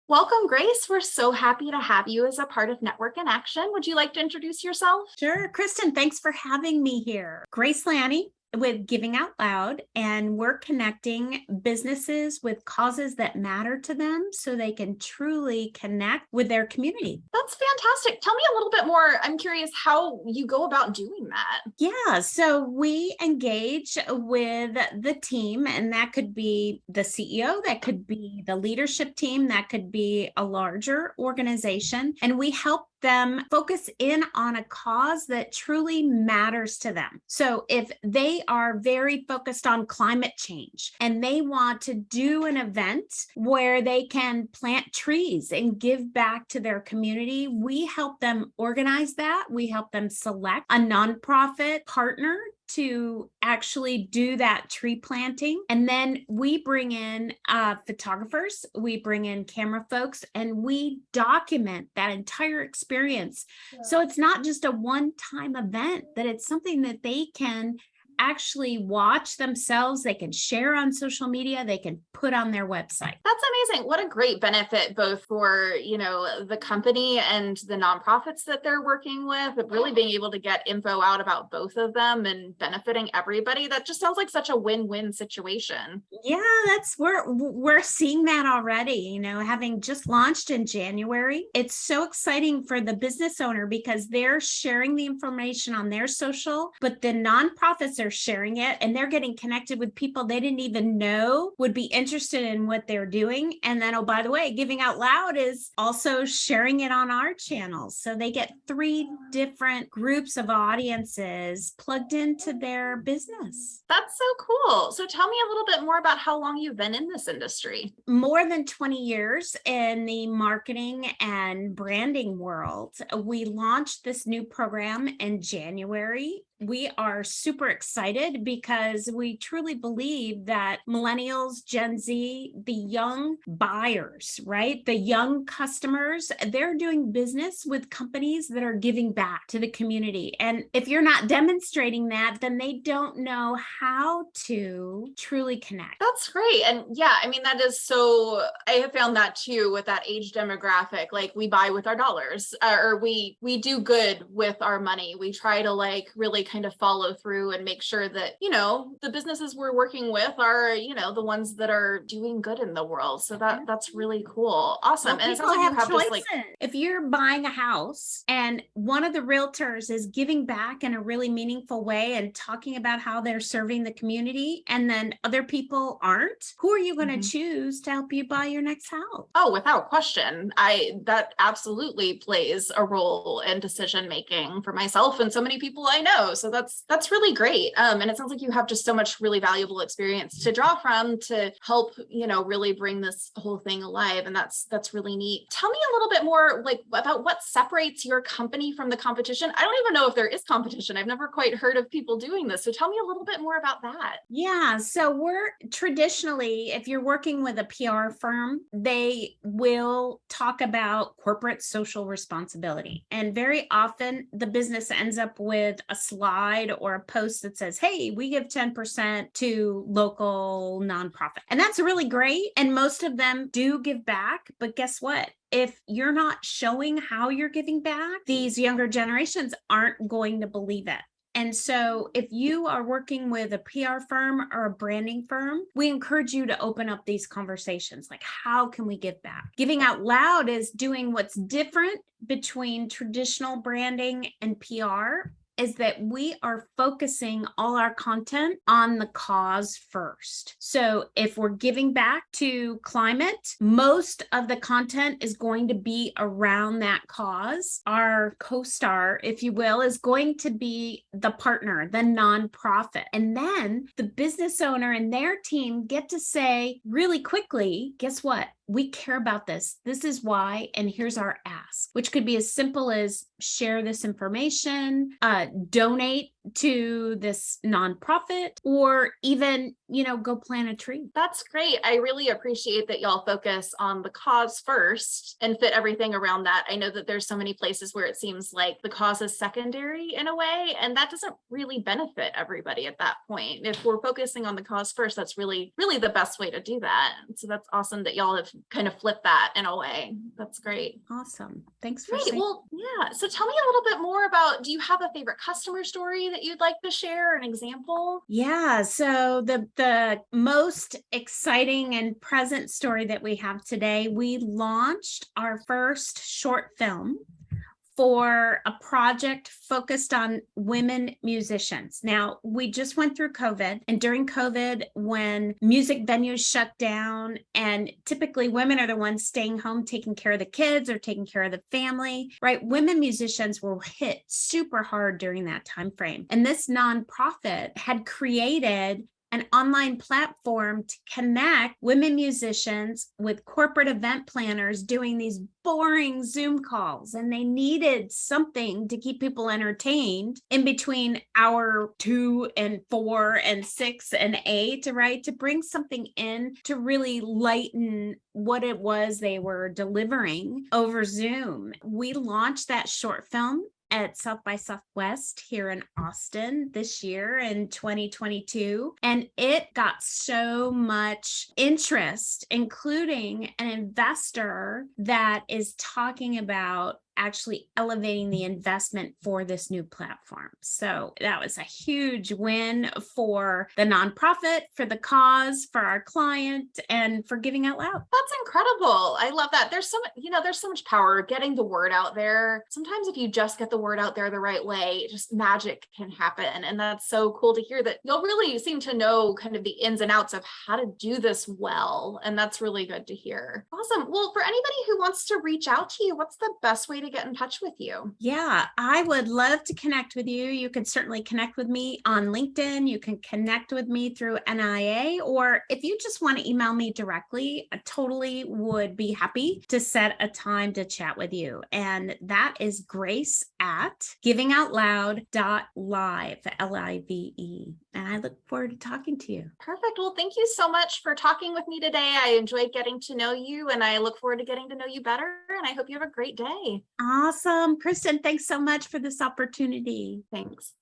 Welcome, Grace. We're so happy to have you as a part of Network in Action. Would you like to introduce yourself? Sure. Kristen, thanks for having me here. Grace Lanni with Giving Out Loud, and we're connecting businesses with causes that matter to them so they can truly connect with their community. That's fantastic. Tell me a little bit more. I'm curious how you go about doing that. Yeah, so we engage with the team, and that could be the CEO, that could be the leadership team, that could be a larger organization, and we help them focus in on a cause that truly matters to them. So if they are very focused on climate change and they want to do an event where they can plant trees and give back to their community, we help them organize that. We help them select a nonprofit partner to actually do that tree planting. And then we bring in photographers, we bring in camera folks, and we document that entire experience. Yeah. So it's not just a one-time event, that it's something that they can actually watch themselves, they can share on social media, they can put on their website. That's amazing. What a great benefit both for, the company and the nonprofits that they're working with, but really being able to get info out about both of them and benefiting everybody. That just sounds like such a win-win situation. Yeah, we're seeing that already, having just launched in January. It's so exciting for the business owner because they're sharing the information on their social, but the nonprofits are sharing it and they're getting connected with people they didn't even know would be interested in what they're doing. And then, oh, by the way, Giving Out Loud is also sharing it on our channels. So they get 3 different groups of audiences plugged into their business. That's so cool. So tell me a little bit more about how long you've been in this industry. More than 20 years in the marketing and branding world. We launched this new program in January. We are super excited because we truly believe that millennials, Gen Z, the young buyers, right? The young customers, they're doing business with companies that are giving back to the community. And if you're not demonstrating that, then they don't know how to truly connect. That's great. And yeah, that is so, I have found that too with that age demographic. Like we buy with our dollars, or we do good with our money. We try to really kind of follow through and make sure that, the businesses we're working with are, the ones that are doing good in the world. So that's really cool. Awesome. Well, and it sounds like you have choices. If you're buying a house and one of the realtors is giving back in a really meaningful way and talking about how they're serving the community, and then other people aren't, who are you going to choose to help you buy your next house? Oh, without question. That absolutely plays a role in decision making for myself and so many people I know. So that's really great. And it sounds like you have just so much really valuable experience to draw from to help, really bring this whole thing alive. And that's really neat. Tell me a little bit more about what separates your company from the competition. I don't even know if there is competition. I've never quite heard of people doing this. So tell me a little bit more about that. Yeah. So we're traditionally, if you're working with a PR firm, they will talk about corporate social responsibility. And very often the business ends up with a slide or a post that says, hey, we give 10% to local nonprofit. And that's really great. And most of them do give back. But guess what? If you're not showing how you're giving back, these younger generations aren't going to believe it. And so if you are working with a PR firm or a branding firm, we encourage you to open up these conversations. Like, how can we give back? Giving Out Loud is doing what's different between traditional branding and PR, is that we are focusing all our content on the cause first. So if we're giving back to climate, most of the content is going to be around that cause. Our co-star, if you will, is going to be the partner, the nonprofit. And then the business owner and their team get to say really quickly, guess what? We care about this. This is why, and here's our ask, which could be as simple as share this information, donate to this nonprofit, or even, go plant a tree. That's great. I really appreciate that y'all focus on the cause first and fit everything around that. I know that there's so many places where it seems like the cause is secondary in a way, and that doesn't really benefit everybody at that point. If we're focusing on the cause first, that's really, really the best way to do that. So that's awesome that y'all have kind of flipped that in a way. That's great. Awesome. Thanks for Great. saying. Well, yeah. So tell me a little bit more about, do you have a favorite customer story that you'd like to share, an example? Yeah, so the most exciting and present story that we have today, we launched our first short film for a project focused on women musicians. Now, we just went through COVID, and during COVID, when music venues shut down, and typically women are the ones staying home taking care of the kids or taking care of the family, right? Women musicians were hit super hard during that time frame. And this nonprofit had created an online platform to connect women musicians with corporate event planners doing these boring Zoom calls. And they needed something to keep people entertained in between hour 2 and 4 and 6 and 8, right? To bring something in to really lighten what it was they were delivering over Zoom. We launched that short film at South by Southwest here in Austin this year in 2022. And it got so much interest, including an investor that is talking about actually elevating the investment for this new platform. So that was a huge win for the nonprofit, for the cause, for our client, and for Giving Out Loud. That's incredible. I love that. There's so much power getting the word out there. Sometimes if you just get the word out there the right way, just magic can happen. And that's so cool to hear that you'll really seem to know kind of the ins and outs of how to do this well. And that's really good to hear. Awesome. Well, for anybody who wants to reach out to you, what's the best way to get in touch with you? Yeah, I would love to connect with you. You can certainly connect with me on LinkedIn. You can connect with me through NIA, or if you just want to email me directly, I totally would be happy to set a time to chat with you. And that is Grace at givingoutloud.live, LIVE. And I look forward to talking to you. Perfect. Well, thank you so much for talking with me today. I enjoyed getting to know you, and I look forward to getting to know you better. And I hope you have a great day. Awesome. Kristen, thanks so much for this opportunity. Thanks.